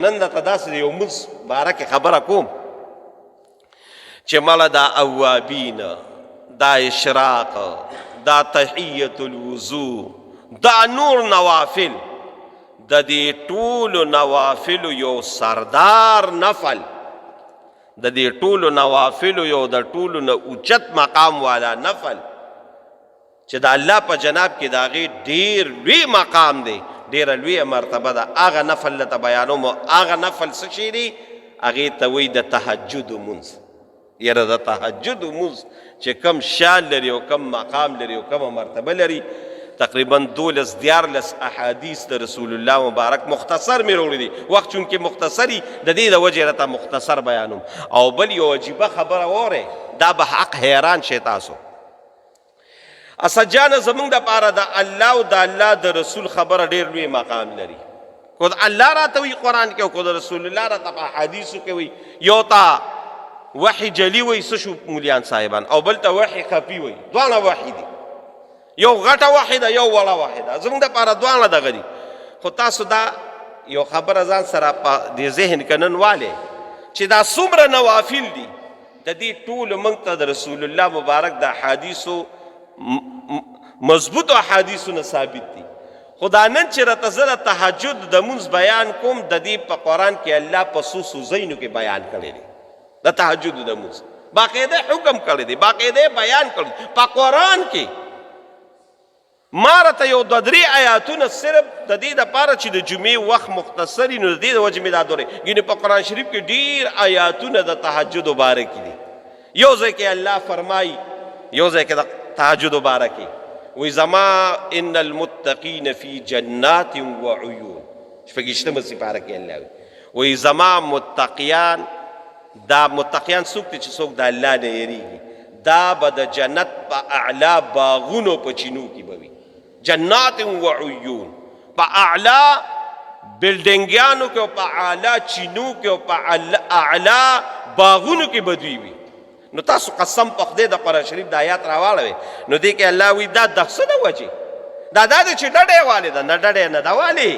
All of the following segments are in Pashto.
نن درته داسې د یو مونځ باره کې خبره کوم چې مړه دا اوابین، دا اشراق، دا تحیت الوضو، دا نور نوافل، د دې ټولو نوافلو یو سردار نفل، د دې ټولو نوافلو یو د ټولو نه اوچت مقام والا نفل چې د الله په جناب کې د هغې ډېر لوی مقام دی، ډېره لویه مرتبه ده. هغه نفل درته بیانوم. هغه نفل څه شی دی؟ هغې ته وایي د تهجد لمونځ. یاره د تهجد لمونځ چې کم شان لري او کم مقام لري او کمه مرتبه لري، تقریبا 12-14 احادیث د رسول الله مبارک مختصر مې راوړي دي. وخت چونکې مختصري د دې د وجې راته مختصر بیانوم. او بل یو عجیبه خبره واورئ، دا به حق حیران شئ تاسو. اسجانه زمونږ دپاره د الله او د الله د رسول خبره ډېر لوی مقام لري. کو د الله راته وي قرآن کې او کو د رسول الله راته په احادیثو کې وي. یو ته وحي جلی وي څه شو مولیان صاحبان، او بل ته وحي خفي وي. دواړه وحي دي، یو غټه وحي ده یو وړه وحي ده. زمونږ دپاره دواړه دغه دي. خو تاسو دا یو خبره ځان سره په دې ذهن کې نن والئ چې دا څومره نوافل دي، د دې ټولو موږ ته د رسول الله مبارک د احادیثو مضبوطو احادیثونه ثابت دي. خدا نن چې راته زه د تهجد د مونځ بیان کوم، د دې په قرآن کې الله په څو ځایونو کې بیان کړی دی. د تهجد د مونځ باقاعده حکم کړی دی، باقاعده بیان کړی په قرآن کې. ما راته یو 2-3 آیاتونه صرف د دې دپاره چې د جمعې وخت مختصري، نو د دې د وجې مې دا دورې ګینې په قرآن شریف کې ډېر آیاتونه د تهجد باره کې دي. یو ځای کې الله فرمایي، یو ځای کې د تهجد باره کې وی زما ان المتقین فی جنات و عیون، شپږشتمه سپاره کې الله وی زما متقیان، دا متقیان څوک دي چې څوک د الله نه یریږي، دا به د جنت په اعلی باغونو په چینو کې به وي. جنات و عیون، په اعلی بلډنګیانو کې او په اعلی چینو کې او په اعلی باغونو کې به دوی وي. نو تاسو قسم په خدای د قرآن شریف د آیات راواړوئ، نو دې کې الله وی دا د څه د وجې دا دی چې ډډې والې ده، نه ډډې نه ده والې.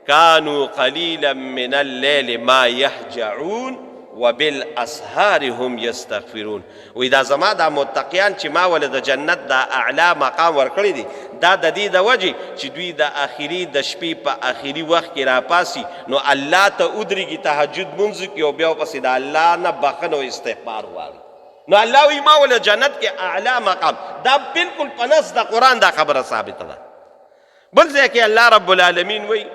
کانوا قلیلا من اللیل ما یهجعون وبالاسحار هم یستغفرون. وی دا زما دا متقیان چې ما ولې د جنت دا اعلی مقام ورکړی دی، دا د دې د وجې چې دوی د آخري د شپې په آخري وخت کې راپاسي، نو الله ته ودرېږي تهجد مونځ کې او بیا ورپسې د الله نه بخښنه او استغفار غواړي. نو الله وی ما ولې جنت کې اعلی مقام. دا بالکل په نص د قرآن دا خبره ثابته ده. بل ځای کې الله رب العالمین وی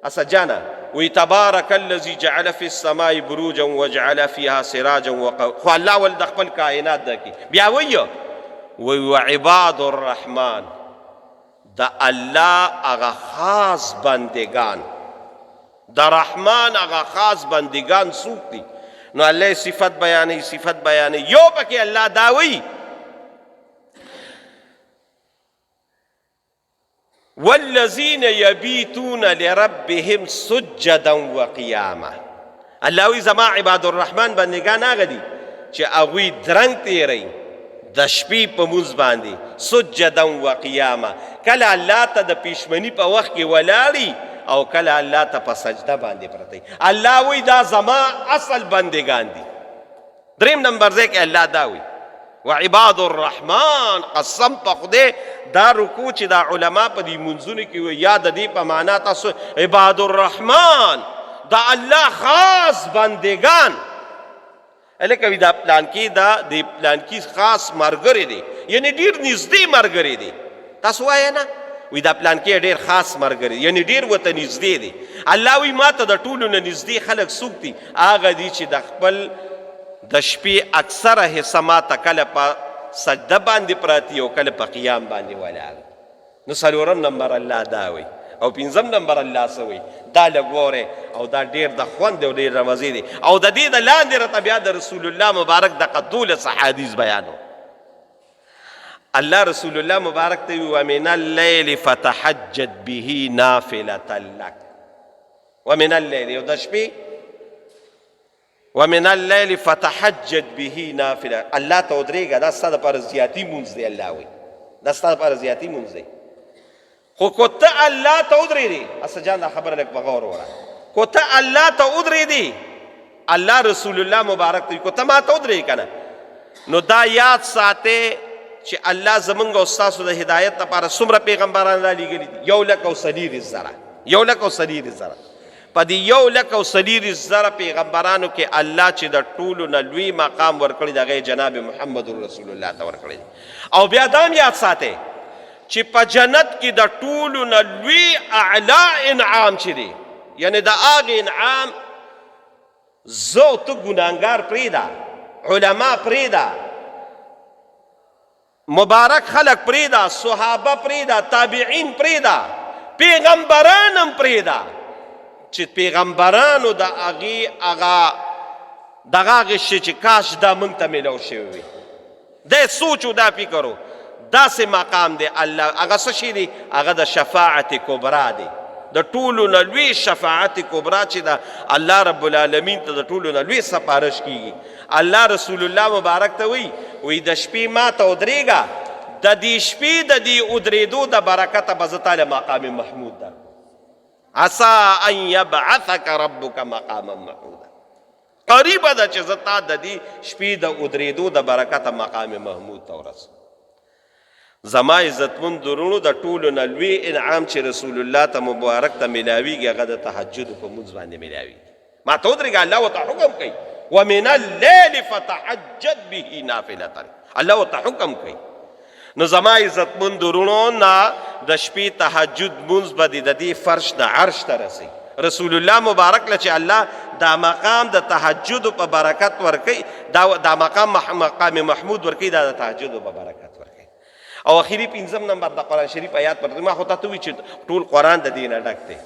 اسجانا وی تبارک الذی جعل فی السماء بروجا وجعل فیها سراجا خو الله ول د خپل کائنات ده کې بیا وی وعباد الرحمن، د الله هغه خاص بندگان، د رحمان هغه خاص بندگان څوک دي؟ نو الله صفت بیانوي، صفت بیانوي. یو پکې الله دا وی والذین یبیتون لربهم سجدا وقیاما. الله وی زما عباد الرحمن بندگان هغه دي چې هغوی درنګ تیروي د شپې په مونځ باندې، سجدا وقیاما. کله الله ته د پیشمني په وخت کې ولاړي او کله الله ته په سجده باندې پرته. الله وی دا زما اصل بندگان دي. دریم نمبر ځای کې الله دا وی وعباد الرحمن، قسم په خدای دا رکوع چې دا علما په دې منځونو کې وي، یا د دې په معنا تاسو عباد الرحمن دا الله خاص بندگان. هلکه وي دا پلان کې دا د پلان کې خاص ملګری دی، یعنی ډېر نږدې ملګری دی. تاسو وایه نه وی دا پلان کې ډېر خاص ملګری، یعنی ډېر ورته نږدې دی. الله وی ما ته د ټولو نه نږدې خلک څوک دي؟ هغه دي چې د خپل د شپې اکثره حصه ما ته کله په سجده باندې پراتی او کله په قیام باندې ولاړ. نو څلورم نمبر الله دا وی او پنځم نمبر الله څه وی؟ دا لږ واورئ او دا ډېر د خوند او ډېر د مزې دی. او د دې د لاندې راته بیا د رسول الله مبارک دغه 12 احادیث بیانو. الله رسول الله مبارک ته وی ومن اللیل فتحجد به نافلة لک. ومن اللیل یو د شپې، ومن اللیل فتحجد به نافله. الله ته ودرېږه، دا ستا دپاره زیاتي مونځ دی. الله وی دا ستا دپاره زیاتي مونځ دی. خو که ته الله ته ودرېږې، اسجان دا خبره لږ په غور وره، کو ته الله ته ودرېدې، الله رسول الله مبارک ته کو ته ما ته ودرېږې که نه. نو دا یاد ساتئ چې الله زمونږ او ستاسو د هدایت لپاره څومره پیغمبران را لیږلي دي، 1,40,000. 1,40,000. په دې 1,40,000 پیغمبرانو کې الله چې د ټولو نه لوی مقام ورکړی د هغه جناب محمد رسول الله ته ورکړی. او بیا دا هم یاد ساتئ چې په جنت کې د ټولو نه لوی اعلی انعام چې دی، یعنی د هغې انعام زه او ته ګناهګار پرېږده، علما پرېږده، مبارک خلق پرېږده، صحابه پرېږده، تابعین پرېږده، پیغمبران هم پرېږده چې پیغمبرانو د هغې هغه شی چې کاش دا موږ ته میلاو شوی وي. دی سوچ و دا فکر و داسې مقام دی الله هغه څه شی دی، هغه د شفاعت کبرا دی، د ټولو نه لوی شفاعت کبرا چې د الله رب العالمین ته د ټولو نه لوی سپارش کیږي. الله رسول الله مبارک ته وی د شپې ما ته ودرېږه، د دې شپې د دې ودرېدو د برکته به زه تاله مقام محمود درکړم. عسى ان يبعثك ربك مقاما محمودا. قریبه ده چې زه تا د دې شپې د ودرېدو د برکته مقام محمود ته ورسوم. زما عزتمند درونو د ټولو نه لوی انعام چې رسول الله ته مبارک ته میلاویږي هغه د تهجد په مونځ باندې میلاویږي. ما ته ودرېږه، الله ورته حکم کوي ومن الليل فتهجد به نافلة، الله ورته حکم کوي. نو زما عزتمند درونو نه د شپې تهجد مونځ به د دې فرش د عرش ته رسي. رسول الله مبارک له چې الله دا مقام د تهجد په برکت ورکوي، دا مقام محمود ورکوي، دا د تهجد په برکت ورکوي. او اخیری 5 نمبر د قرآن شریف آیات پر ما خو ته وی چې ټول قرآن د دې نه ډک دی،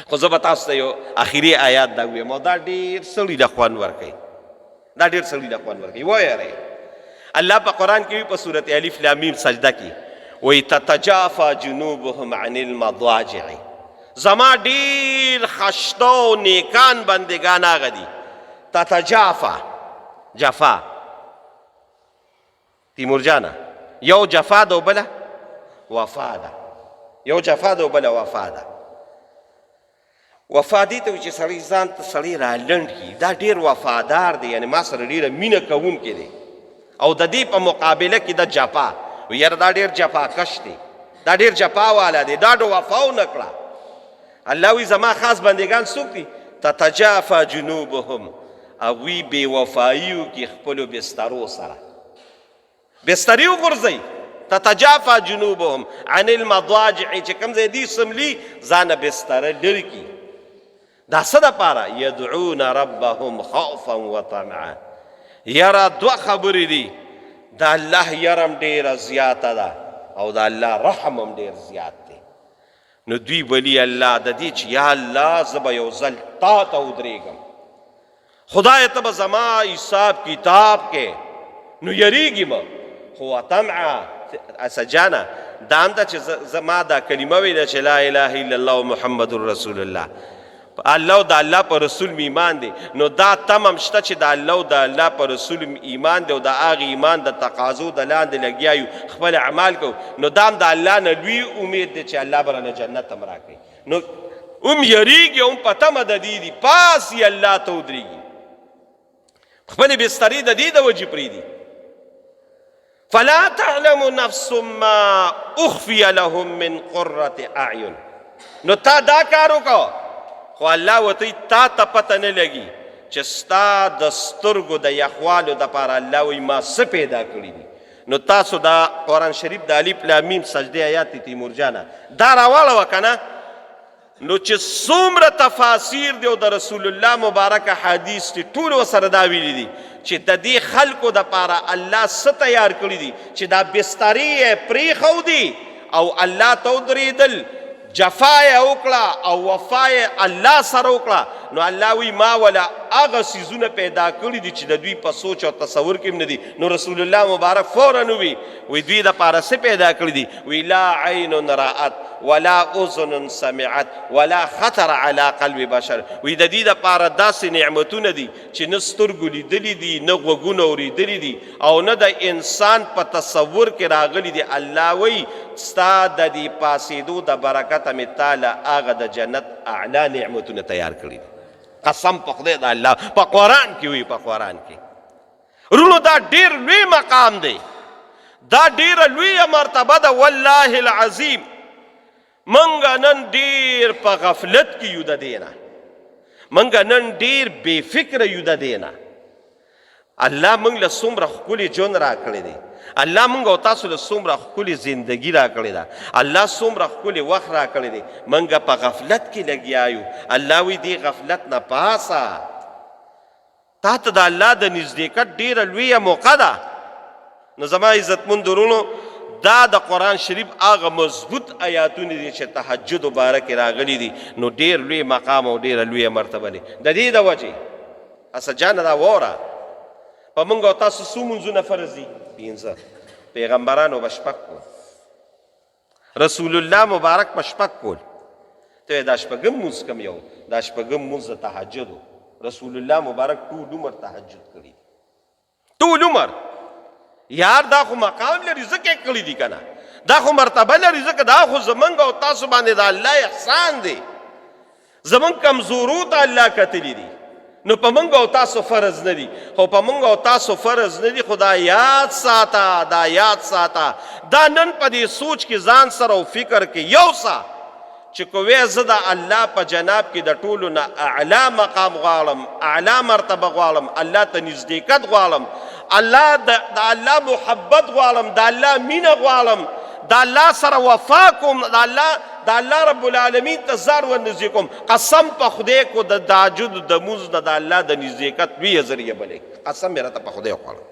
خو زه به تاسو ته یو اخیری آیات دا ویم او دا ډېر سړي له خوند ورکوي، دا ډېر سړي له خوند ورکوي. وایئ الله په قرآن کې په سورت الف لام میم سجده کې وی تتجافى جنوبهم عن المضاجع. زما ډېر خشته او نیکان بندگان هغه دي. تتجافى جفا تیمور جانه یو جفا ده او بله وفا ده، یو جفا ده او بله وفا ده. وفا دې ته وایي چې سړی ځان ته سړی را لنډ کړي، دا ډېر وفادار دی، یعنې ما سره ډېره مینه کوونکی دی. او د دې په مقابله کې د جفا یاره دا ډېر جفاکش دی، دا ډېر جفا والا دی، دا ډو وفا ونه کړه. الله وی زما خاص بندگان څوک دي؟ تتجافى جنوبهم، هغوی بې وفایي وکړي خپلو بسترو سره، بسترې وغورځوي. تتجافى جنوبهم عن المضاجع، چې کوم ځای دي سملي ځانه بستره لرې کړي. دا څه دپاره؟ یدعون ربهم خوفا وطمعا. یاره دوه خبرې دي، د الله یرم ډېره زیاته ده او د الله رحم هم ډېر زیات دی. نو دوی ولی الله د دې چې یا الله زه به یو ځل تا ته ودرېږم، خدای ته به زما حساب کتاب کې، نو یریږي مه. خو طمعا اسجانه دا هم ده چې زما دا کلمه ویله چې لا اله الا الله محمد رسول الله، الله او د الله په رسول می ایمان دی. نو دا تمام شته چې د الله او د الله په رسول ایمان دی او د هغې ایمان د تقاضو د لاندې لګیا یو خپل اعمال کوو، نو دا هم د الله نه لوی امید دی چې الله به رانه جنت هم راکوي. نو هم یریږي هم په تمه د دې دي پاس یې الله ته ودرېږي، خپلې بسترې د دې د وجې پرېږدي. فلا تعلم نفس ما اخفي لهم من قرة اعین. نو تا دا کار وکړه، خو الله ورته تا ته پته نه لګي چې ستا د سترګو د یخوالو دپاره الله وایي ما څه پیدا کړي دي. نو تاسو دا قرآن شریف د الف لام میم سجدې آیات دي تیمور جانه دا راواړوه که نه، نو چې څومره تفاسیر دی او د رسول الله مبارک حدیث دي ټول ورسره دا ویلي دي چې د دې خلکو دپاره الله څه تیار کړي دي چې دا بسترې یې پرېښودي او الله ته ودرېدل، جفا یې وکړه او وفا یې الله سره وکړه. نو الله وی ما ولا هغه څیزونه پیدا کړي دي چې د دوی په سوچ او تصور کې هم نه دي. نو رسول الله مبارک فوراً وی دوی دپاره څه پیدا کړي دي؟ وی لا عین رأت ولا اذن سمعت ولا خطر علی قلب بشر. وی د دې دپاره داسې نعمتونه دي چې نه سترګو لیدلي دي، نه غوږونه اورېدلي دي، او نه د انسان په تصور کې راغلي دي. الله وی ستا د دې پاسېدو د برکته مې تاله هغه د جنت اعلی نعمتونه تیار کړي دي. قسم په خدای د الله په قرآن کې وی، په قرآن کې. رونو دا ډېر لوی مقام دی، دا ډېره لویه مرتبه ده. والله العظیم منګه نن ډېر په غفلت کې یو د دې نه، منګه نن ډېر بې فکره یو د دې نه. الله موږ له څومره ښکلي ژوند راکړی دی، الله موږ او تاسو له څومره ښکلې زندګي راکړې ده، الله څومره ښکلې وخت راکړی دی، موږ په غفلت کې لګیا یو. الله وی دې غفلت نه پاسه تا ته د الله د نزدېکت ډېره لویه موقع ده. نو زما عزتمند ورونو، دا د قرآن شریف هغه مضبوط آیاتونه دي چې تهجد مبارک کې راغلي دي. نو ډېر لوی مقام او ډېره لویه مرتبه دی. د دې د وجې اسه جانه دا وره په موږ او تاسو څو مونځونه فرض دي؟ 5. پیغمبرانو به شپږ کول، رسول الله مبارک به شپږ کول. ته دا شپږم مونځ کوم یو؟ دا شپږم مونځ د تهجد و. رسول الله مبارک ټول عمر تهجد کړي، ټول عمر. یار دا خو مقام لري ځکه یې کړي دي که نه، دا خو مرتبه لري ځکه دا خو زمونږ او تاسو باندې د الله احسان دی. زمونږ کمزورو ته الله کتلي دي. نو په موږ او تاسو فرض نه دي، خو په موږ او تاسو فرض نه دي. خو دا یاد ساته، دا یاد ساته، دا نن په دې سوچ کې ځان سره او فکر کې یو سا چې کوی زه د الله په جناب کې د ټولو نه اعلی مقام غواړم، اعلی مرتبه غواړم، الله ته نزدېکت غواړم، الله د الله محبت غواړم، د الله مینه غواړم، د الله سره وفا کوم، د الله رب العالمین ته ځان ورنږدې کوم. قسم په خدای کو د تهجد د لمونځ نه د الله د نزدېکت لویه ذریعه بلې، قسم مې راته په خدای وخوړه.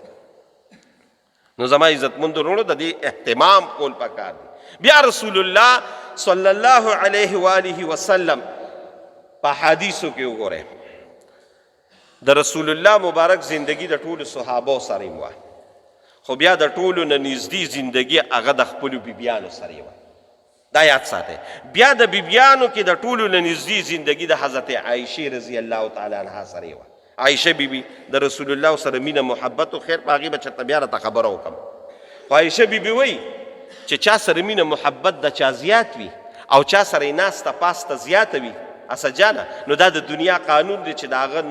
نو زما عزتمندو وروڼو د دې اهتمام کول پکار دی. بیا رسول الله صلی الله علیه و آله وسلم په حدیثو کې وګورئ، د رسول الله مبارک زندگی د ټولو صحابو سره وه، خو بیا د ټولو نه نږدې زندگی هغه د خپلو بیبیانو سره وه. دا یاد ساتئ. بیا د بیبیانو کې د ټولو نه نږدې زندگی د حضرت عایشې رضی الله تعالی عنها سره وه. عایشه بیبي د رسول الله سره مینه محبت و خیر، په هغې به چېرته بیا راته خبره وکړم. خو عایشه بیبي وایي چې چا سره مینه محبت د چا زیات وي او چا سره یې ناسته پاسته زیاته وي، اسه جانه، نو دا د دنیا قانون دی چې د هغه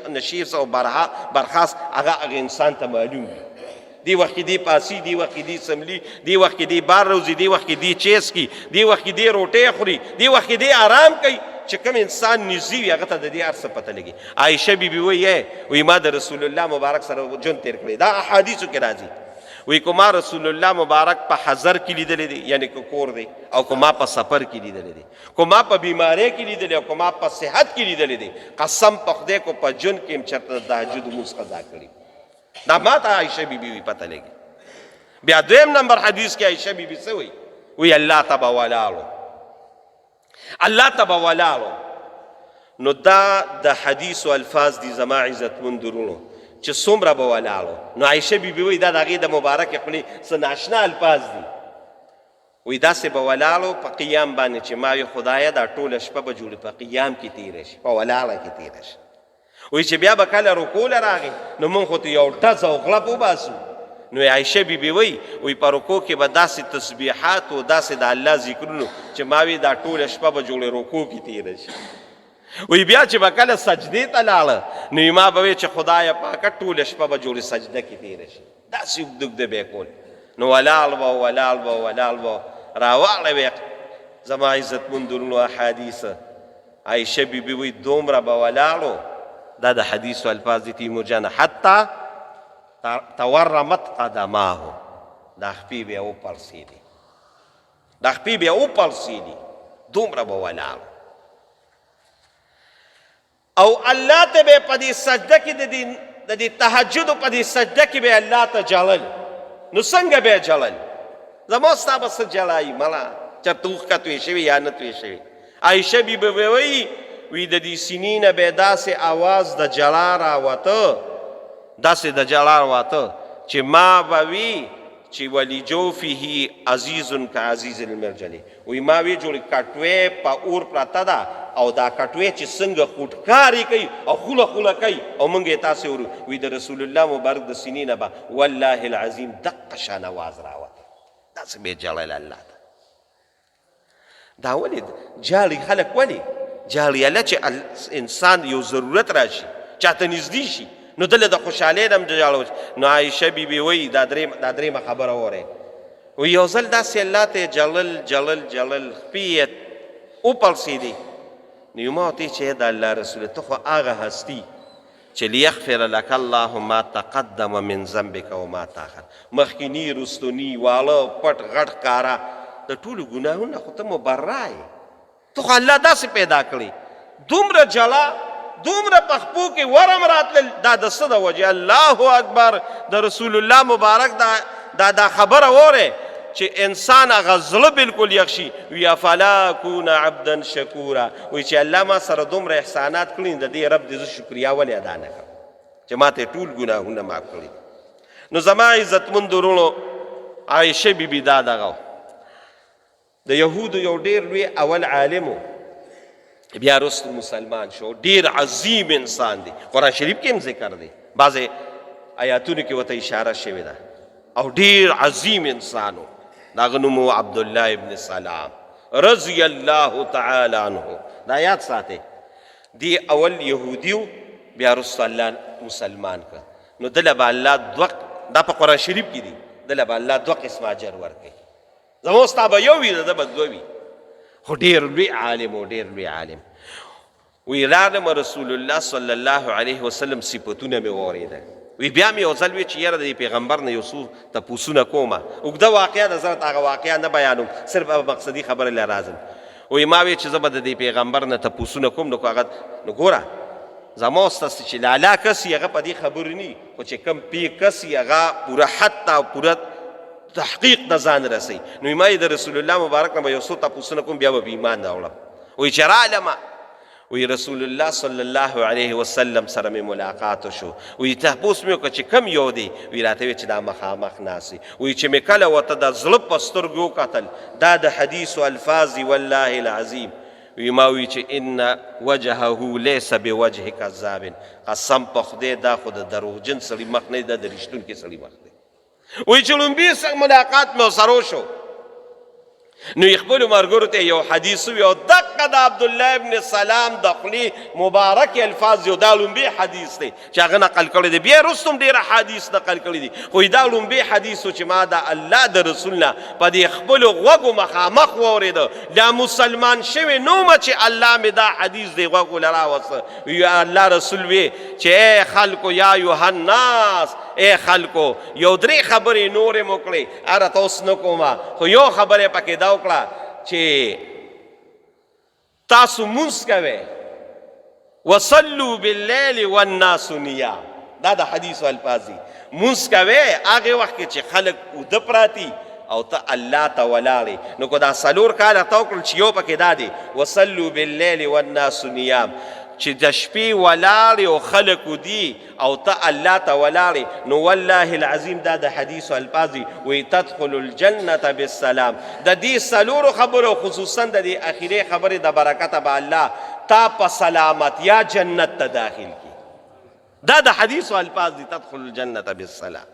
نشیز او برخاست هغه انسان ته معلوم وي. دی وخت کې دی پاسی، دی وخت کې دی سملی، دی وخت کې دی بار روزي، دی وخت کې دی چیس کی، دی وخت کې دی روټۍ خوري، دی وخت کې دی آرام کوي. چې کوم انسان نږدې وي هغه ته د دې هر څه پته لګي. عایشه بیبي وایي ما د رسول الله مبارک سره ژوند تېر کړی. دا احادیثو کې راځي. وی که ما رسول الله مبارک په حضر کې لیدلی دی، یعنی که کور دی، او که ما په سفر کې لیدلی دی، که ما په بیماری کې لیدلی، او که ما په صحت کې لیدلی دی، قسم په خدای کو په ژوند کې هم چېرته د تهجد لمونځ قضا کړي. دا ما ته عایشه بیبي وی پته لګي. بیا دویم نمبر حدیث کې عایشه بیبي څه وی؟ وی الله ته به ولاړو، الله ته به ولاړو. نو دا د حدیثو الفاظ دي زما عزتمند وروڼو چې څومره به ولاړو. نو عایشه بیبي وایي دا د هغې د مبارکې خولې څه ناشنا الفاظ دي. وایي داسې به ولاړو په قیام باندې چې ما وي خدایه دا ټوله شپه به جوړې په قیام کې تېره شي، په ولاړه کې تېره شي. وایي چې بیا به کله رکوع له راغی نو موږ خو ته یو ټز او غلپ وباسو. نو عایشه بیبي وایي په رکوع کې به داسې تسبیحات او داسې د الله ذکرونو چې ما وي دا ټوله شپه به جوړې رکوع کې تېره شي. وی بیا چې به کله سجدې ته لاړه نو ما به وی چې خدایه پاکه ټوله شپه به جوړې سجده کې تېره شي. داسې اوږده به یې کول. نو ولاړ به ولاړ به ولاړ به راواړوې زما عزتمند وروڼو احادیث. عایشه بیبي وایي دومره به ولاړو، دا د حدیثو الفاظ دي تیمور جانه، حتی تورمت قدماه، دا خپې بیا وپړسېدې، دا خپې بیا وپړسېدې، دومره به ولاړو. او الله ته به په دې سجده کې د دې تهجدو په دې سجده کې به الله ته جړل. نو څنګه به یې جړل؟ زما ستا به څه جړایي مړه چېرته اوښکه توی شوي یا نه توی شوي. عایشه بیبي به وایي وی د دې سینې نه به داسې آواز د جلا راوته، داسې د جلا راوته چې ما به وي چې ولجوفه عزیز کعزیز المرجل، وی ما وی جوړ کټوې په اور پرته ده او دا کټوې چې څنګه خوټکاري کوي او خوله خوله کوي او موږ یې تاسې ورو، وی د رسول الله مبارک د سینې نه به والله العظیم دقه شان آواز راوته، داسې به جړل الله ته. دا ولې جاړي خلک ولې جاړي؟ الله چې انسان یو ضرورت راشي چاته نږدې شي نو دله د خوشحالۍ نه هم جاړه. نو عایشه بیبي وایي دا درېیمه خبره وره، وی یو ځل داسې الله ته جلل خپې وپړسېدې، نو ما ورته چې د الله رسوله ته خو هغه هستي چې لیغفر لک الله ما تقدم من ذنبک وما تاخر، مخکیني رستوني واړه پټ غټ ښکاره د ټولو ګناهونه خو ته مبرا یې، ته خو الله داسې پیدا کړې، دومره جلا دومره په خپو کې ورم راتلل، دا د څه د وجې؟ الله اکبر، د رسول الله مبارک دا خبره وره چې انسان هغه زړه بلکل یخ شي، وی افلا اکون عبدا شکورا، وی چې الله ما سره دومره احسانات کړي د دې رب دې زه شکریا ولې ادا نه کړم چې ما ته ټول ګناهونه معاف کړي. نو زما عزتمند ورونو عایشه بیبي دا دغه د یهودو یو ډېر لوی اول عالم بیا رستو مسلمان شو، ډیر عظیم انسان دی، قرآن شریف کې هم ذکر دی، بعضې آیاتونو کې ورته اشاره شوې ده، او ډیر عظیم انسان و، د هغه نوم و عبدالله ابن سلام رضی الله تعالی عنه. دا یاد ساتئ، دی اول یهودي و بیا رستو الله مسلمان کړ، نو دله به الله دا په قرآن شریف کې دی، دله به الله 2 قسمه اجر ورکوي، زموږ ستا به یو وي د ده به 2 وي، خو ډېر لوی عالم و ډېر لوی عالم. وی راغلم رسول الله صلی الله علیه وسلم صفتونه مې واورېدل، وی بیا مې یو ځل وی چې یاره د پیغمبر نه یو څو تپوسونه کومه، اوږده واقعه ده، زه هغه واقعه نه بیانوم، صرف مقصدي خبره له راځم. وی ما وی چې زه به د دې پیغمبر نه تپوسونه کوم، نو هغه نو ګوره زما ستاسې چې لالا کس هغه په دې خبرې نه، خو چې کوم پی کس هغه پوره حتی او پوره تحقیق د ځان رسي. نو ما د رسول الله مبارک نه به یو څو تپوسونه کوم، بیا به ایمان راوړم. وی چې رالمه، وی رسول الله صلی الله علیه وسلم سره مې ملاقات شو، وی تپوس مې وکړه چې کم یو دی، وی راته وی چې دا مخامخ ناست، وی چې مې کله ورته د زړه په سترګو وکتل، دا د حدیثو الفاظ والله العظیم، وی ما وی چې ان وجهه لیس بوجه کذاب، قسم په خدای دا خو د دروغجن سړي مخ نه دی، دا د رښتونکي سړي مخ دی. وی چې لومبي ملاقات مې ورسره وشو، نو خپلو ملګرو ته یو حدیث وی، او دقه د عبدالله ابن سلام د خولې مبارک الفاظ یو دا لومبي حدیث دی چې هغه نقل کړی دی، بیا وروسته هم ډېره حدیث نقل کړي دي، خو دا لومبي حدیث و چې ما د الله د رسول نه په دې خپلو غوږو مخامخ واورېده، لا مسلمان شوی نه ومه چې الله مې دا حدیث دی غوږو له راوسته. وی الله رسول وی چې ای خلکو یا ایها الناس، ای خلکو یو 3 خبرې نورې مو کړې، اره ته اوس نه کومه، خو یو خبره پکې دا وکړه چې تاسو مونځ کوئ، وصلوا باللیل والناس نیام، دا د حدیثو الفاظ دي، مونځ کوئ هغې وخت کې چې خلک اوده پراتی او ته الله ته ولاړې، نو که دا 4 کاله ته وکړل چې یو پکې دا دی وصلوا باللیل والناس نیام، چې د شپې ولاړې او خلکو دي او ته الله ته ولاړې، نو والله العظیم دا د حدیثو الفاظ دي، وی تدخل الجنة بالسلام. د دې 4 خبرو خصوصا د دې اخیری خبرې د برکته به الله تا په سلامتیا جنت ته داخل کی. دا د حدیثو الفاظ دي، تدخل الجنة بالسلام.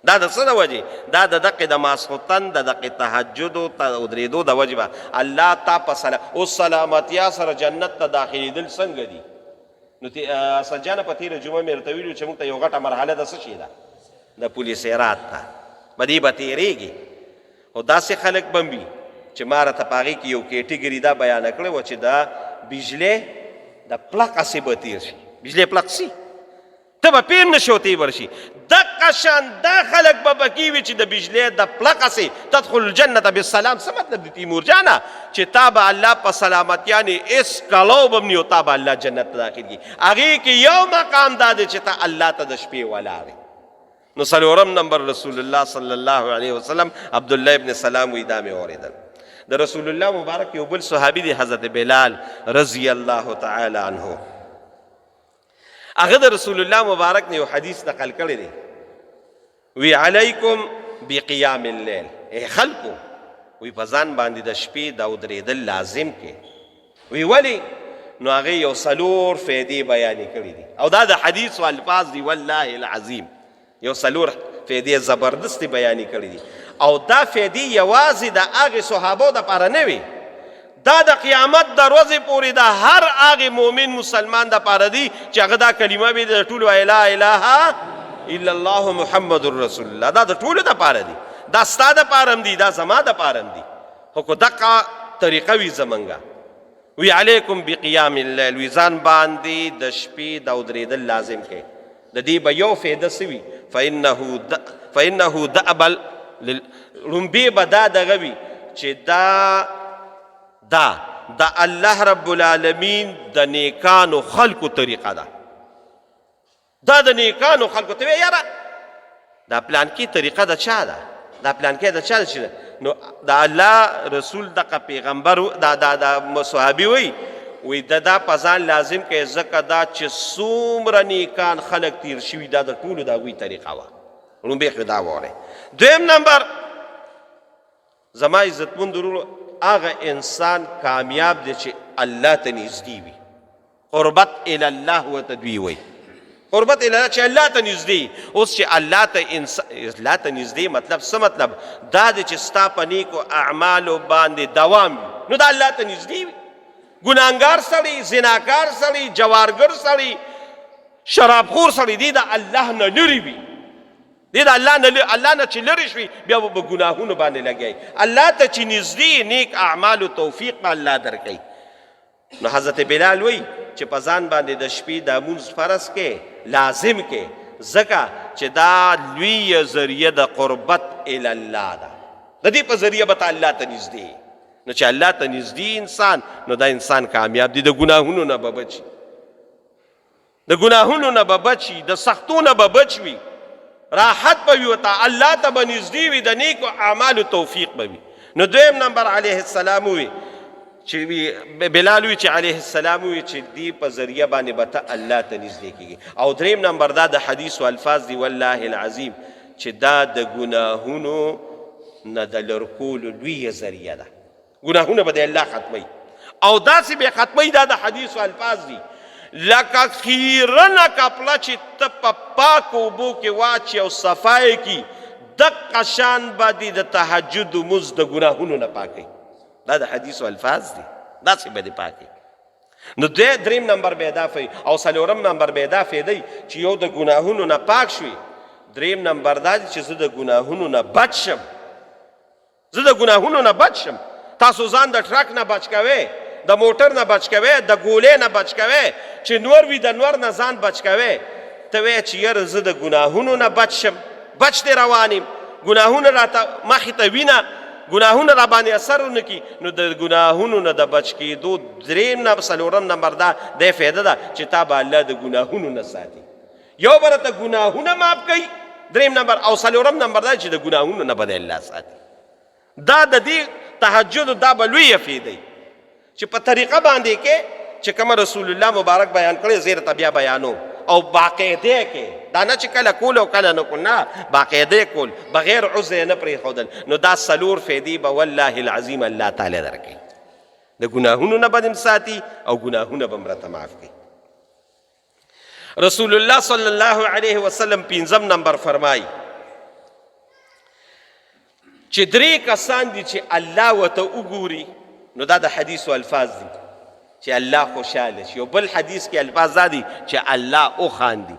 دا د څه د وجې؟ دا د دقې د ماسخوتن د دقې تهجدو ودرېدو د وجې به الله تا په اوس سلامتیا سره جنت ته داخلېدل څنګه دي؟ نو اسد جانه په تېره جمعه مې ورته ویلي چې موږ ته یو غټه مرحله د څه شي ده؟ د پولیس رات ته په دې به تېرېږي، خو داسې خلک به هم وي چې ما راته په هغې کې یو کیټګري دا بیانه کړې وه چې د بجلۍ د پلق هسې به تېر شي، بجلۍ پلق شي ته به پېر نه شي او تېر شي، دقه شان دا خلک به پکې وي چې د بجلۍ د پلق هسې تدخل الجنة بالسلام. څه مطلب دی تیمور جانه؟ چې تا به الله په سلامتیا نه هېڅ کلو به هم نه او تا به الله جنت ته داخل کړي. هغې کې یو مقام دا دی چې ته الله ته د شپې ولاړې. نو 4 نمبر رسول الله صلی الله علیه وسلم عبدالله ابن سلام وی دا مې اورېدل. د رسول الله مبارک یو بل صحابي دی حضرت بلال رضی الله تعالی عنه. هغه د رسول الله مبارک نه یو حدیث نقل کړی دی، وی علیکم بقیام اللیل، ای خلکو وی په ځان باندې د شپې دا ودرېدل لازم کې. وی ولی؟ نو هغه یو څلور فایدې بیانې کړي دي او دا د حدیث و الفاظ دي والله العظیم، یو څلور فایدې زبردست بیانې کړي دي او دا فایدې یوازې د هغې صحابو دپاره نه وي، دا د قیامت د ورځې پورې د هر هغې مؤمن مسلمان دپاره دي چې هغه دا کلمه وي د ټولو لا اله الا الله محمد رسول الله، دا د ټولو دپاره دي، دا ستا دپاره هم دي، دا زما دپاره هم دي. خو که دقه طریقه وي زمونږه، وی علیکم بقیام اللیل، وی ځان باندې د شپې د ودرېدل لازم کې. د دې به یو فایده څه وي؟ فانه دأب لومبې به دا دغه وي چې دا د الله رب العالمین د نیکانو خلکو طریقه ده. دا د نیکانو خلکو ته وی یاره دا پلانکي طریقه د چا ده، دا پلانکي د چا ده چې نو د الله رسول دغه پیغمبر دا صحابي وی دا په ځان لازم کې ځکه دا چې څومره نیکان خلک تیر شوي دا د ټولو د هغوی طریقه وه. لومبې خو دا واورئ. دویم نمبر زما عزتمند ورونو، هغه انسان کامیاب دی چې الله ته نږدې وي، قربت الی الله ورته دوی وایي، قربت الی الله چې الله ته نږدې. اوس چې الله ته نږدې مطلب څه مطلب؟ دا دی چې ستا په نیکو اعمالو باندې دوام وي، نو دا الله ته نږدې وي. ګناهګار سړی، زناکار سړی، جوارګر سړی، شرابخور سړی دی د الله نه لرې وي، دی د الله نه چې لرې شوي بیا به په ګناهونو باندې لګیایي. الله ته چې نږدې نیک اعمالو توفیق به الله درکوي. نو حضرت بلال وی چې په ځان باندې د شپې دا مونځ فرض کې لازم کې، ځکه چې دا لویه ذریعه د قربت الی الله ده، د دې په ذریعه به ته الله ته نږدې. نو چې الله ته نږدې انسان، نو دا انسان کامیاب دی، د ګناهونو نه به بچي، د ګناهونو نه به بچي، د سختو نه به بچ وي، راحت به وي ورته، الله ته به نږدې وي، د نیکو اعمالو توفیق به وي. نو دویم نمبر علیه السلام وی چې بلال وی چې علیه السلام وی چې دی په ذریعه باندې به ته الله ته نږدې کېږي. او دریم نمبر دا د حدیث و الفاظ دی والله العظیم چې دا د ګناهونو نه د لرکولو لویه ذریعه ده، ګناهونه به د الله ختموي او داسې به ختموي. دا د حدیث و الفاظ دي لکه خیرنه کپړه چې ته په پاکو اوبو کې واچې او صفای کړي، دقه شان به دې د تهجد لمونځ د ګناهونو نه پاکوي. دا د حدیث و الفاظ دي، داسې به دې پاکوي. نو دریم نمبر به دا فی او څلورم نمبر به دا فیدی چې یو د ګناهونو نه پاک شوي، دریم نمبر دا دی چې زه د ګناهونو نه بچ شم، زه د ګناهونو نه بچ شم. تاسو ځان د ټرک نه بچ کوئ، د موټر نه بچ کوئ، د ګولې نه بچ کوئ، چې نور وي د نور نه ځان بچ کوئ. ته وایې چې یاره زه د ګناهونو نه بچ شم، بچ دې روان یم، ګناهونه راته مخې ته وینه، ګناهونه را باندې اثر ونه کړي. نو د ګناهونو نه د بچ کېدو دریم څلورم نمبر دا دی فایده ده چې تا به الله د ګناهونو نه ساتي. یو به راته ګناهونه معاف کوي، دریم نمبر او څلورم نمبر دا چې د ګناهونو نه به د الله ساتي. دا د دې تهجد دا به لویه فایده چې په طریقه باندې کې چې کومه رسول الله مبارک بیان کړی زه درته بیا بیانوم، او باقاعده کې دا نه چې کله کول او کله نه کول، نه باقاعده کول، بغیر عذر نه پرېښودل. نو دا څلور فایدې به والله العظیم الله تعالی درکوي، د ګناهونو نه به دې ساتي او ګناهونه به هم راته معاف کوي. رسول الله صلی الله علیه وسلم پنځم نمبر فرمایي چې درې کسان دي چې الله ورته وګوري، نو دا د حدیث و الفاظ دي چې الله خوشحاله شي. یو بل حدیث کې الفاظ دا دي چې الله وخاندي،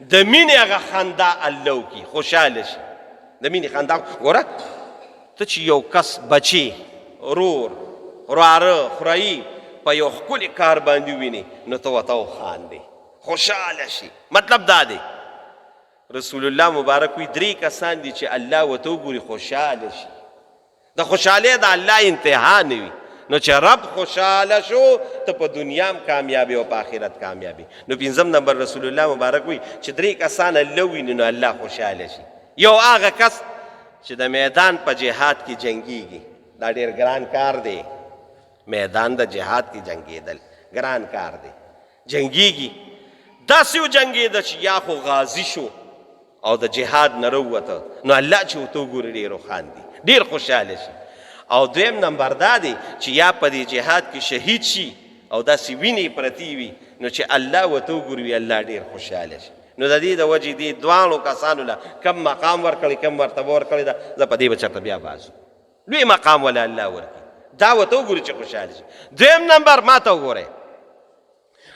د مینې هغه خندا الله وکړي، خوشحاله شي د مینې خندا. ګوره ته چې یو کس بچي، رور، وراره، خوریي په یو ښکلي کار باندې ویني، نو ته ورته وخاندې، خوشحاله شي. مطلب دا دی رسول الله مبارک وی درې کسان دي چې الله ورته وګوري خوشحاله شي. د خوشحالۍ د الله انتها نه وي. نو چې رب خوشحاله شو ته په دنیا هم کامیابی او په آخرت کامیابی. نو پنځم نمبر رسول الله مبارک وی چې درې کسان الله ویني نو الله خوشحاله شي. یو هغه کس چې د میدان په جهاد کې جنګیږي، دا ډېر ګران کار دی. میدان د جهاد کې جنګېدل ګران کار دی. جنګېږي داسې وجنګېده چې یا خو غازي شو او د جهاد نه راووته، نو الله چې ورته وګوري ډېر وخاندي، ډېر خوشحاله شي. او دویم نمبر دا دی چې یا په دې جهاد کې شهید شي او داسې وینې پرتې وي، نو چې الله ورته وګوري الله ډېر خوشحاله شي. نو د دې د وجې دې دواړو کسانو له کم مقام ورکړی، کم مرتبه ورکړې ده، زه په دې به چېرته بیا بازو. لوی مقام ولا الله ورکړي، دا ورته وګوري چې خوشحاله شي. دویم نمبر ما ته وګورئ،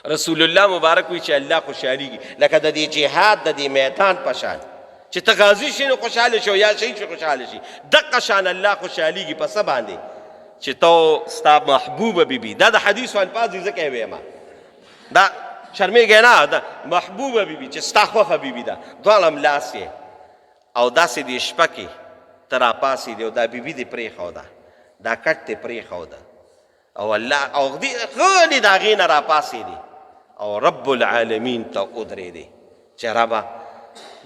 رسول الله مبارک وی چې الله خوشحالېږي لکه د دې جهاد د دې میدان په شان چې ته غازي شي نو خوشحاله شي، یا شهید شي خوشحاله شي. دقه شان الله خوشحالېږي په څه باندې چې ته ستا محبوبه بیبي، دا د حدیثو الفاظ دي ځکه یې ویمه، دا شرمېږئ نه، دا محبوبه بیبي چې ستا خوښه بیبي ده، دواړه ملاس یې او داسې دې شپه کې ته راپاڅېدې او دا بیبي دې پرېښوده، دا کټ دې پرېښوده او الله او غلې د هغې نه راپاڅېدې او رب العالمین ته ودرېدې چې ربه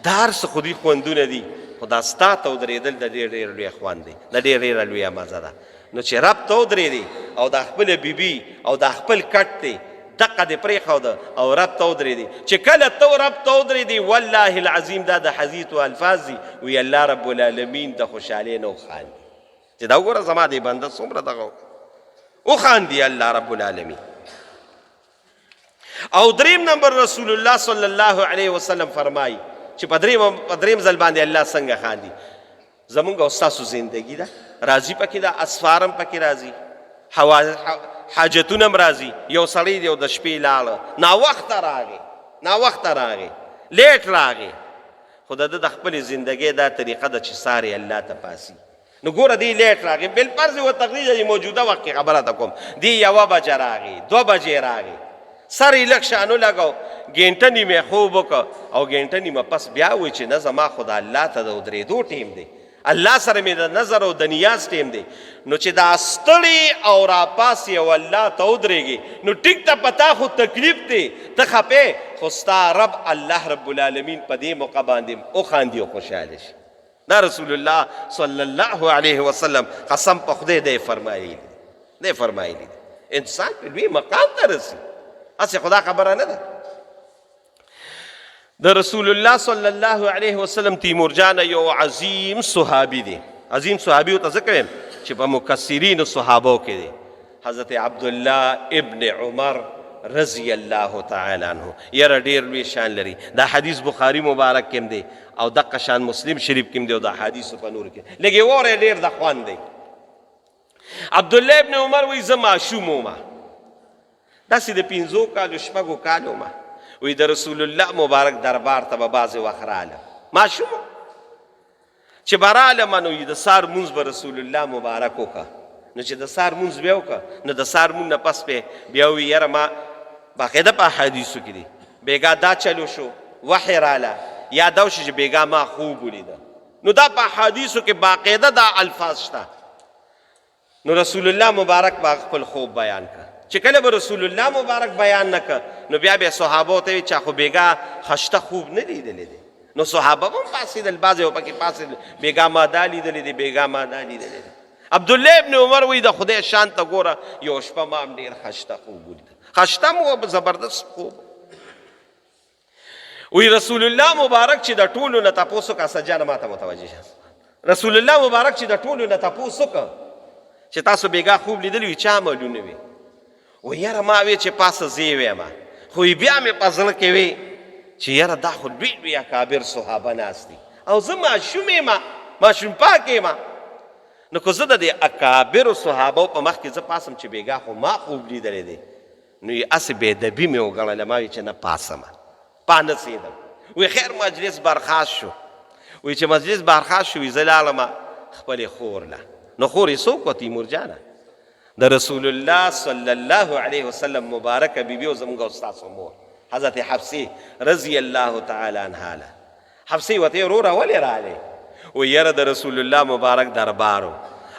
دا هر څه خو دې خوندونه دي، خو دا ستا ته ودرېدل د ډېر ډېر لوی خوند دی، د ډېر ډېره لویه مزه ده. نو چې رب ته ودرېدې او دا خپله بیبي او دا خپل کټ دی دقه دې پرېښوده او رب ته ودرېدې، چې کله ته رب ته ودرېدې والله العظیم دا د حدیثو الفاظ دي، وی الله رب العالمین د خوشحالۍ نه وخاندي چې دا وګوره زما دې بنده څومره دغه وخاندي الله رب العالمین. او دریم نمبر رسول الله صلی الله علیه وسلم فرمایي چې په دریم ځل باندې الله څنګه خاندي. زمونږ او ستاسو زندګي ده، راځي پکې ده، اسفار هم پکې راځي، حاجتونه هم راځي. یو سړی دی او د شپې لاړه، ناوخته راغی، لیټ راغی، خو د ده د خپلې زندګۍ دا طریقه ده چې ساري الله ته پاسي. نو ګوره دی لیټ راغی، بالفرض و تقدیر موجوده وخت کې خبره ته کوم، دی 1 بجه راغی، 2 بجې راغی، سر یې لږ شانو لګو، ګینټه نیمه خوب وکړه او ګینټه نیمه پس بیا وایي چې نه زما خو د الله ته د ودرېدو ټیم دی، الله سره مې د نظر او د نیاز ټیم دی. نو چې دا ستړی او راپاسې او الله ته ودرېږي نو ټیک ته پتا خو تکلیف دی، ته خپې، خو ستا رب الله رب العالمین په دې موقع باندې وخاندي او خوشحاله شي. دا رسول الله صلی الله علیه وسلم قسم په خدای دی فرمایلی انسان په لوی مقام ته رسي، هسې خدا خبره نه ده. د رسول الله صلی الله علیه وسلم تیمور جان یو عظیم صحابي دی، عظیم صحابي ورته ځکه وایم چې په مکثرینو صحابو کې دی، حضرت عبدالله ابن عمر رضی الله تعالی عنه. یاره ډېر لوی شان لري، دا حدیث بخاري مبارک کې هم دی او دقه شان مسلم شریف کې هم دی او دا حدیثو په نور کې لږ یې واورئ، ډېر د خوند دی. عبدالله ابن عمر وایي زه ماشوم ومه، داسې د 5 کالو 6 کالو ومه، وی د رسول الله مبارک دربار ته به بعضې وخت راله، ماشوم چې به رالمه نو د سهار مونځ به رسول الله مبارک وکړه. نو چې د سهار مونځ بیا وکړه نو د سهار مونځ نه پس به بیا وی یاره ما باقاعده په احادیثو کې دي بیګا دا چلو شو، وحی راله، یا دا وشو چې بیګا ما خوب ولیده. نو دا په احادیثو کې باقاعده دا الفاظ شته. نو رسول الله مبارک با خپل خوب بیان کړ، چې کله به رسول الله مبارک بیان نه کړ نو بیا به صحابو ته وی چا خو بیګا خشته خوب نه لیدلی دی. نو صحابه هم پاسېدل، بعضې به پکې پاسېدل، بیګا ما دا لیدلی دی، بیګا ما دا لیدلی دی. عبدالله ابن عمر وی د خدای شان ته ګوره، یو شپه ما هم ډېر خشته خوب ولیده، خشته مو زبردست خوب. وی رسول الله مبارک چې د ټولو نه تپوس وکړه، سجانه ما ته متوجه شه، رسول الله مبارک چې د ټولو نه تپوس وکړه چې تاسو بیګا خوب لیدلی وي، چا معلوم نه وي. و یاره ما وی چې پاسه زه ویمه، خو بیا مې په زړه کې وی چې یاره دا خو لوی لوی اکابر صحابه ناست دي او زه ماشوم یم، ماشوم پاک یم. نو که زه د دې اکابرو صحابو په مخ کې زه پاسم چې بیګا خو ما خوب لیدلی دی، نو یې هسې بېدبي مې وګڼله، ما وی چې نه پاسمه، پانسېدم. وی خیر مجلس برخاست شو، وی چې مجلس برخاست شو، وی زه لاړمه خپلې خور له. نو خور یې څوک وه؟ تیمور جانه، د رسول الله صلی الله علیه وسلم مبارکه بیبي او زموږ او ستاسو مور حضرت حفصې رضی الله تعالی عنها له. حفصې ورته یې وروره ولې راغلې؟ و یاره د رسول الله مبارک دربارو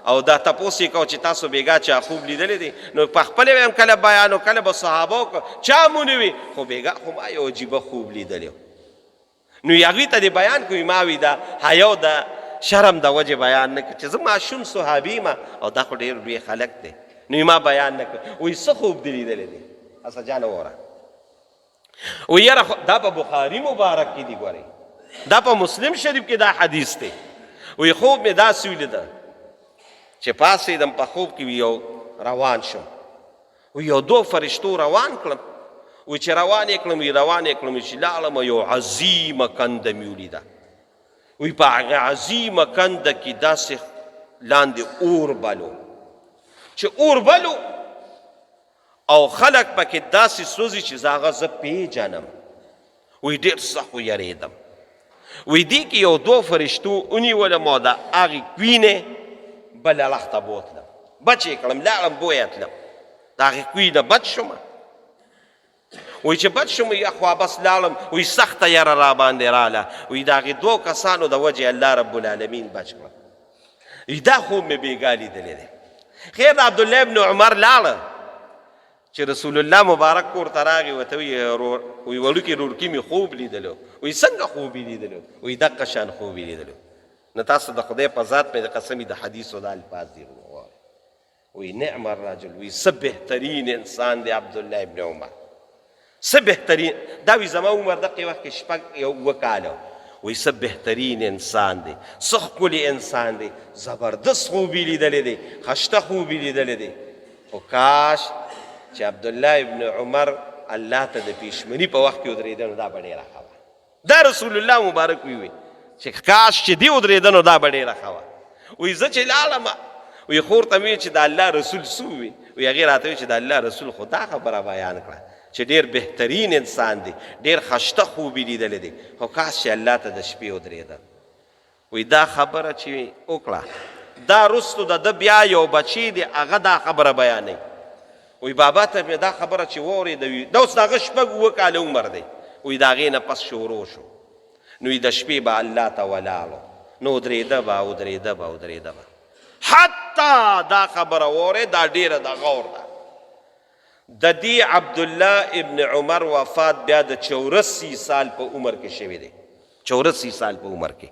او دا تپوس یې کو چې تاسو بیګا چا خوب لیدلی دی؟ نو په خپلې ویم کله بیان و کله به صحابه وکړه، چا مو نه وي، خو بیګا خو ما یو عجیبه خوب لیدلی. نو هغوی ته دې بیان کوي، ما وي دا حیا د شرم د وجه بیان نه کړ چې زه ماشوم صحابي ما او دا خو ډېر لوی خلک دی نو ما بیان نه کړ وایي څه خوب دې لیدلی دی اسه جانه وره وایي یاره دا په بخاري مبارک کې دي ګورئ دا په مسلم شریف کې دا حدیث دی وایي خوب مې داسې ولیده چې پاڅېدم په خوب کې یو روان شم وایي یو دوه فرشتو روان کړم وایي چې روان یې کړم چې لاړم یو عظیمه کنده مې ولیده وی په هغه عظیمه کنده کې داسې لاندې اور بلو چې اور بلو او خلک پکې داسې سوځي چې زه هغه زه پیژنم وی ډېر سخت ویرېدم وی دې کې یو دوه فرشتو ونیولم او د هغې کوینې بله لخ ته بوتلم بچ یې کړم لاړم بویه تلم د هغې کوینه بچ شومه وی چې بد شم یا خوا بس لاړم وی سخته یره را باندې راله وی د هغې دوو کسانو د وجې الله رب العالمین بچ کړم وی دا خوب مې بېګا لیدلی دی خیر د عبدالله ابن عمر لاړه چې رسول الله مبارک کور ته راغی ورته وی وړوکې رورکي مې خوب لیدلو وی څنګه خوب یې لیدلو وی دقه شان خوب یې لیدلو نو تاسو د خدای په ذات مې د قسمې د حدیثو دا الفاظ دي وی نعم الرجل وی څه بهترین انسان دی عبدالله ابن عمر څه بهترین دا وی زما عمر دقې وخت کې شپږ یو اووه کاله وی څه بهترین انسان دی څه ښکلی انسان دی زبردست خوب یې لیدلی دی خشته خوب یې لیدلی دی خو کاش چې عبدالله ابن عمر الله ته د پیشمني په وخت کې ودرېده نو دا به ډېره ښه وه دا رسول الله مبارک وی چې کاش چې دی ودرېده نو دا به ډېره ښه وه وی زه چې لاړم وی خور ته مې چې د الله رسول څه ووي وی هغې راته وی چې د الله رسول خو دا خبره بیان کړه چې ډېر بهترین انسان دی ډېر خشته خوب یې لیدلی دی خو کاش چې الله ته د شپې ودرېده وی دا خبره چې وکړه دا رستو د ده بیا یو بچی دی هغه دا خبره بیانوي وی بابا ته مې دا خبره چې واورېده دا اوس د هغه شپږ اووه کاله عمر دی وی د هغې نه پس شروع شو نو د شپې به الله ته ولاړو نو ودرېده به حتی دا خبره واورې دا ډېره د غور ده د دې عبدالله ابن عمر وفات بیا د 84 سال په عمر کې شوی دی 84 سال په عمر کې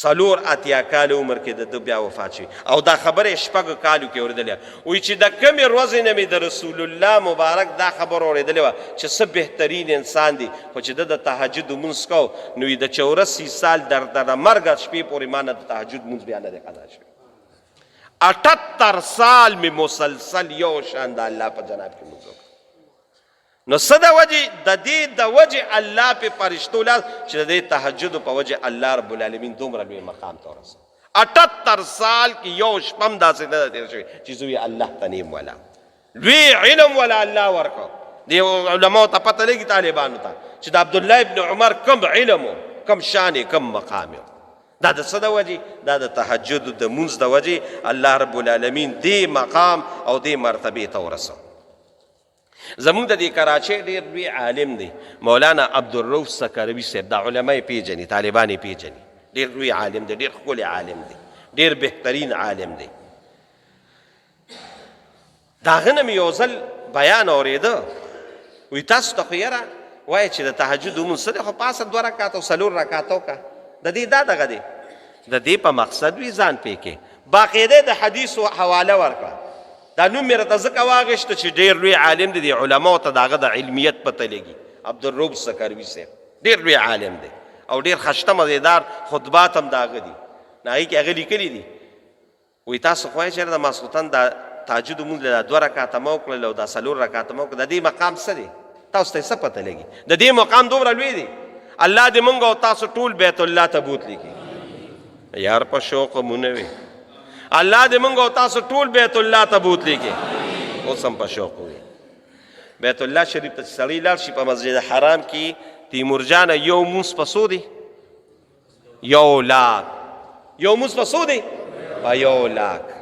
4 کال عمر کې د ده بیا وفات شوی او دا خبره شپږو کالو کې اورېدلې وایي چې د کمې ورځې نه مې د رسول الله مبارک دا خبره اورېدلې وه چې څه بهترین انسان دی خو چې ده د تهجد لمونځ کو نو د 84 سال در مرګه شپې پورې ما نه د تهجد لمونځ بیا نه دی قضا شوی 78 سال می مسلسل یو شان د الله په جناب کې لمونځ وکړ نو څه د وجې د دې د وجې الله پې فرشتو لاس چې د دې تهجدو په وجې الله رب العالمین دومره لوی مقام ته ورسوه 78 سال کې یو شپه هم داسې نه ده تېره شوې چې زه الله ته نیم ولا لوی علم ولا الله ورکړو دې علماو ته پته لګي طالبانو ته چې د عبدالله ابن عمر کم علم و کم شان کم مقام و دا د څه د وجې دا د تهجد د مونځ د وجې الله رب العالمین دې مقام او دې مرتبې ته ورسوه زمونږ د دې کراچۍ ډېر لوی عالم دی مولانا عبدالرؤف سکروي صاحب دا علما یې پیژني طالبان یې پیژني ډېر لوی عالم دی ډېر ښکلی عالم دی ډېر بهترین عالم دی د هغه نه مې یو ځل بیان اورېده وایي تاسو ته خو یاره وایي چې د تهجد لمونځ څه دی خو پاسه 2 رکعته او 4 رکعته وکړه د دې دا دغه دی د دې په مقصد وي ځان پې کې باقاعده د حدیثو حواله ورکړه دا نوم مې راته ځکه واغېشته چې ډېر لوی عالم دی د علماو ته د هغه د علمیت پته لګي عبدالرؤف سکروي صاحب ډېر لوی عالم دی او ډېر خشته مزېدار خطبات هم د هغه دي نه هغې کې هغه لیکلي دي وایي تاسو خو وایئ چې د ماسخوتن د تهجد لمونځ له 2 رکعته مه وکړل او دا 4 رکعته مه وکړل د دې مقام څه دی تاسو ته یې څه پته لګي د دې مقام دومره لوی دی الله دې موږ او تاسو ټول بیت الله ته بوتلی کړي یار په شوق مونه وي الله دې موږ او تاسو ټول بیت الله ته بوتلی کړي اوس هم په شوق وي بیت الله شریف ته چې سړی لاړ شي په مسجد حرام کې تیمور جانه یو مونځ په څو دی 1 لاک یو مونځ په څو دی په 1 لاک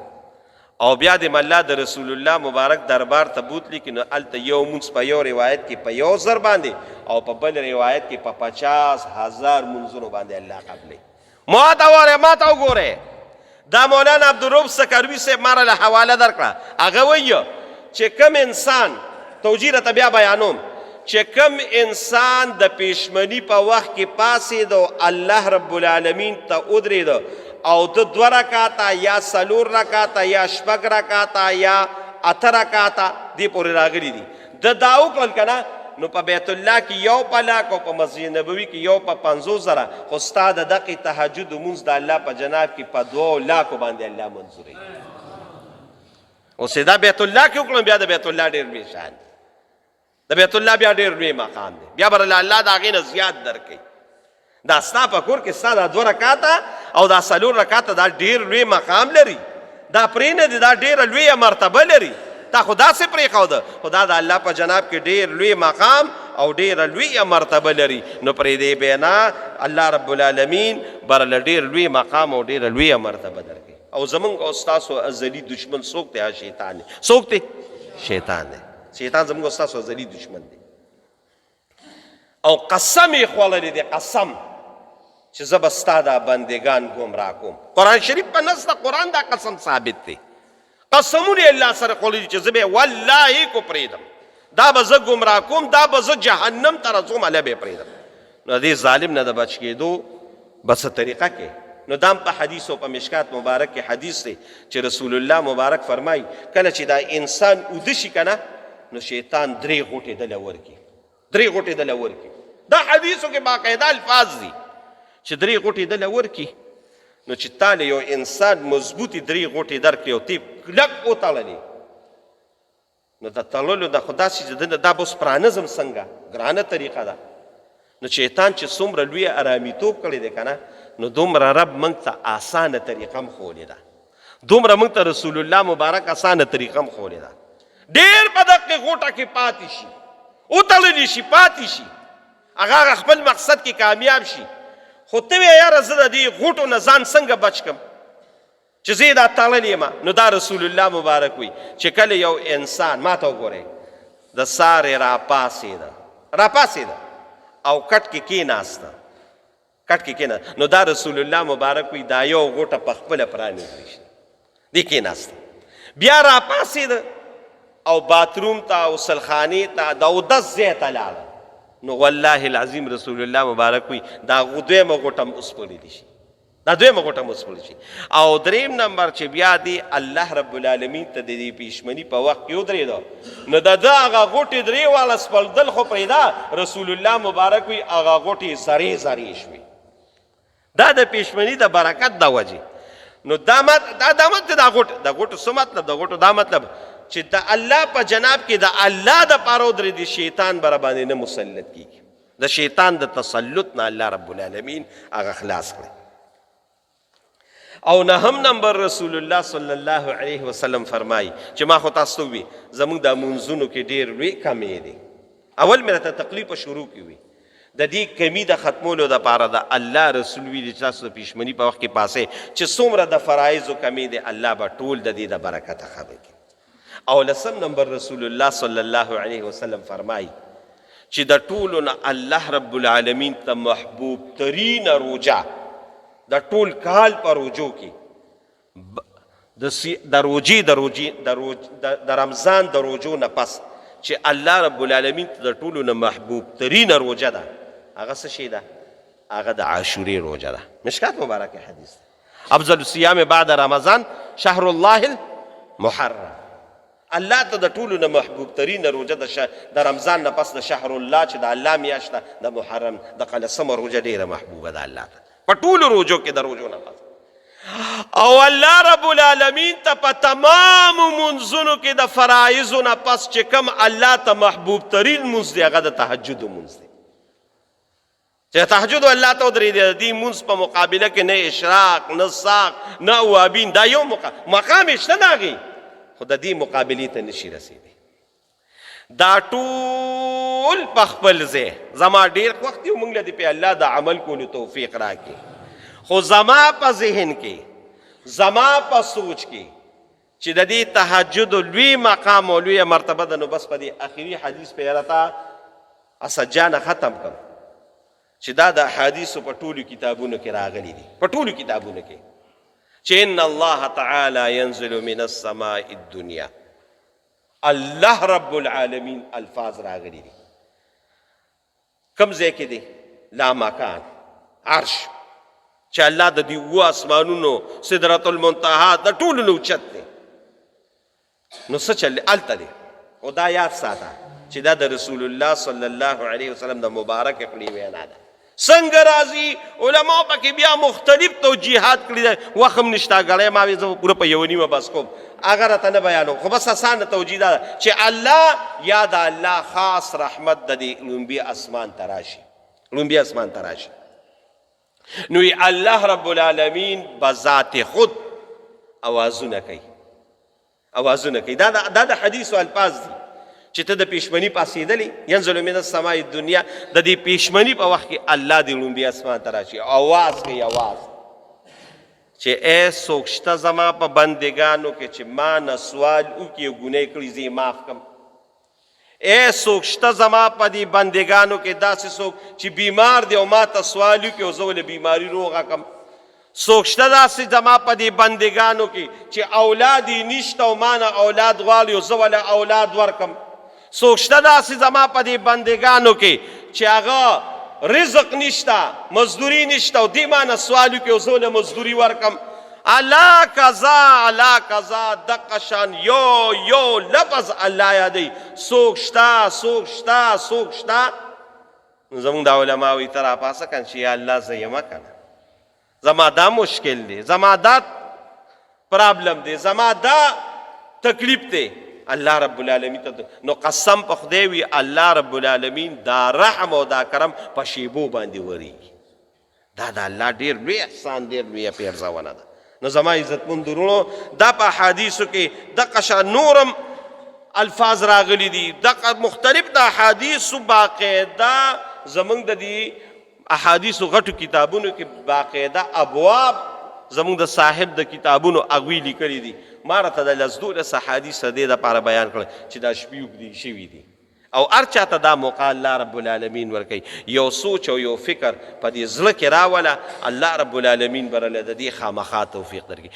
او بیا دې الله د رسول الله مبارک دربار ته بوتلی کړي نو هلته یو مونځ په یو روایت کې په 1000 باندې او په بل روایت کې په 50,000 منځونو باندې الله قبلوي ما ته وګورئ دا مولانا عبدالرؤف سکروي صاحب ما راله حواله درکړه هغه وایي چې کوم انسان توجیه راته بیا بیانوم چې کم انسان د پیشمنی په وخت کې پاسېد او الله رب العالمین ته ودرېد او د 2 رکعاته یا 4 رکعاته یا 6 رکعاته یا 8 رکعاته دې پورې راغلي دي د دا وکړل که نه نو په بیت الله کې یو په لاک او په مسجد نبوي کې یو په 50,000 خو ستا د دقې تهجد لمونځ د الله په جناب کې په 2 لاکو باندې الله منظوروي. اوس دا بیت الله کې وکړم بیا د بیت الله ډېر لوی شان دی د بیت الله بیا ډېر لوی مقام دی بیا به الله د هغې نه زیات درکوي. دا ستا په کور کې ستا دا 2 رکعاته او دا 4 رکعاته دا ډېر لوی مقام لري دا پرې نه دی دا ډېره لویه مرتبه لري تا خو داسې پرېښوده خو دا د الله په جناب کې ډېر لوی مقام او ډېره لویه مرتبه لري نو پرې دې بنا الله رب العالمین برله ډېر لوی مقام او ډېره لویه مرتبه درکوي. او زمونږ او ستاسو ازلي دشمن څوک دی؟ شیطان دی. څوک دی؟ شیطان دی. شیطان زمونږ او ستاسو ازلي دشمن دی او قسم یې خوړلی دی قسم چې زه به ستا دا بندګان ګمراه کوم. قرآن شریف په نص د قرآن دا قسم ثابت دی قسمونه الله سره خوړلي چې زه به والله کو پرېږدم دا به زه ګمراه کوم دا به زه جهنم ته رسوم الله به یې پرېږدم. نو دې ظالم نه د بچ کېدو بس طریقه کې نو دام په حدیث او په مشکات مبارک کې حدیث دی چې رسول الله مبارک فرمایي کله چې دا انسان اوده شي که نه نو شیطان 3 غوټې دله ورکي 3 غوټې دله ورکي. دا حدیثو کې باقاعده الفاظ دي چې 3 غوټې دله ورکي نو چې تا له یو انسان مضبوطې 3 غوټې درکړي او تی کلک وتړلې نو د تړلو د خو داسې چې دا به اوس پرانظم څنګه ګرانه طریقه ده نو شیطان چې څومره لویه اراميتوب کړی دی که نه نو دومره رب موږ ته اسانه طریقه هم ښولې ده دومره موږ ته رسول الله مبارک اسانه طریقه هم ښولې ده. ډېر په دقې غوټه کې پاتې شي وتړلی شي پاتې شي هغه خپل مقصد کې کامیاب شي خو ته وایې یاره زه د دې غوټو نه ځان څنګه بچ کم چې زه یې دا تړلی یم. نو دا رسول الله مبارک وي چې کله یو انسان ما ته وګورئ د سارې راپاسېده او کټ کې کېناسته کټ کې کېناسته نو دا رسول الله مبارک وي دا یو غوټه په خپله پرانېږدی شي دې کېناسته بیا راپاسېده او باتروم ته او سلخانې ته د اودس ځای ته لاړه نو والله العظیم رسول الله مبارک وي دا دویمه غوټه هم اوس پړېدی شي دا دویمه غوټه هم اوس پړېدی شي. او 3 نمبر چې بیا دی الله رب العالمین ته د دې پیشمني په وخت کې ودرېده نو د ده هغه غوټې 3 واړه سپړدل خو پرېږده رسول الله مبارک وي هغه غوټې زرې زرې شوې دا د پیشمني د برکت د وجې. نو دا مطلب د غوټو څه مطلب د غوټو دا مطلب چې د الله په جناب کې د الله د پاره ودرېدي شیطان بره باندې نه مسلط کېږي د شیطان د تسلط نه الله رب العالمین هغه خلاص کړي. او 9 نمبر رسول الله صلی الله علیه وسلم فرمایي چې ما خو تاسو ته ووي زموږ د منځونو کې ډېر لوی کمی دی. اول مې راته تقلیب په شروع کې وي د دې کمی د ختمولو دپاره د الله رسول ویلي چې تاسو د پیشمني په وخت کې پاسئ چې څومره د فرایضو کمی دی الله به ټول د دې د برکته خبر کړي. او 10 نمبر رسول الله صلی الله علیه وسلم فرمایي چې د ټولو نه الله رب العالمین ته محبوب ترین روجه د ټول کال په روجو کې د رمضان د روجو نه پس چې الله رب العالمین ته د ټولو نه محبوب ترین روجه ده هغه څه شی ده هغه د عاشورې روجه ده. مشکات مبارکه حدیث افضل الصیام بعد رمضان شهر الله المحرم الله ته د ټولو نه محبوب ترین روجه د رمضان نه پس د شهر الله چې د الله میاشت ده د محرم د قلسمه روجه ډېره محبوبه ده الله ته په ټولو روجو کې د روجو نه پس. او الله رب العالمین ته په تمامو منځونو کې د فرایضو نه پس چې کوم الله ته محبوب ترین منځ دی هغه د تهجد منځ دی چې تهجد الله ته ودرېدی د دې منځ په مقابله کې نه اشراق نه ساق نه اوابین دا یو مقام یې شته د هغې خو د دې مقابلې ته نشي رسېدی. دا ټول په خپل ځای زما ډېر وخت دی موږ له دې په الله د عمل کولو توفیق راکړي خو زما په ذهن کې زما په سوچ کې چې د دې تهجد لوی مقام او لویه مرتبه ده نو بس په دې اخري حدیث په یاره اسجانه ختم کړم چې دا د احادیثو په ټولو کتابونو کې راغلي دي په ټولو کتابونو کې چې ان الله تعالی ينزل من السماء الدنيا الله رب العالمین الفاظ راغلي دي کم ځای کې دی لامکان عرش چې الله د دې اوه اسمانونو سدرة المنتهی د ټولو نه اوچت دی نو څه چل هلته دی خو دا یاد ساته چې دا د رسول الله صلی الله علیه وسلم د مبارک خولې وینا ده څنګه راځي علماو پکې بیا مختلف توجیحات کړي دي وخت هم نشته ګړی ما وې زه پوره په یوه نیمه بس کوم هغه راته نه بیانوم خو بس اسانه توجیه ده چې الله یا د الله خاص رحمت د دې لومبي اسمان ته راشي لومبي اسمان ته راشي نو الله رب العالمین بذات خود اوازونه کوي دا د حدیثو الفاظ دي چې ته د پیشمنی پاسېدلی ینزل من السماء الدنیا د دې پیشمنی په وخت کې الله د لومبي اسمان ته راشي اواز کوي اواز چې ای څوک شته زما په بندګانو کې چې ما نه سوال وکړي ګناه کړي زه یې معاف کړم ای څوک شته زما په دې بندګانو کې داسې څوک چې بیمار دی او ما ته سوال وکړي او زه ولې بیماري روغه کړم څوک شته داسې زما په دې بندګانو کې چې اولاد یې نشته او ما نه اولاد غواړي او زه ولې اولاد ورکړم څوک شته داسې زما په دې بندګانو کې چې هغه رزق نشته مزدوري نشته او دې ما نه سوال وکړي او زه ولې مزدوري ورکړم الله قضا دقه شان یو لفظ الله یادوي څوک شته زمونږ دا علما وایي ته راپاسه کن چې یا الله زه یمه کنه زما دا مشکل دی زما دا پرابلم دی زما دا تکلیف دی الله رب العالمین ته نو قسم په خدای وي الله رب العالمین دا رحم او دا کرم په شیبو باندې وریږي دا د الله ډېر لوی احسان ډېر لویه پیرزونه ده نو زما عزتمند ورونو دا په احادیثو کې دقه شان نورم الفاظ راغلي دي دقه مختلف د احادیثو باقاعده زمونږ د دې احادیثو غټو کتابونو کې باقاعده ابواب زمونږ د صاحب د کتابونو هغوی لیکلي دي ما راته د لس احادیث د دې دپاره بیان کړل چې دا شپې اوږدې شوي دي او هر چاته دا موقع الله رب العالمین ورکوي یو سوچ او یو فکر په دې زړه کې راوله الله رب العالمین به راله د دې خامخا توفیق درکړي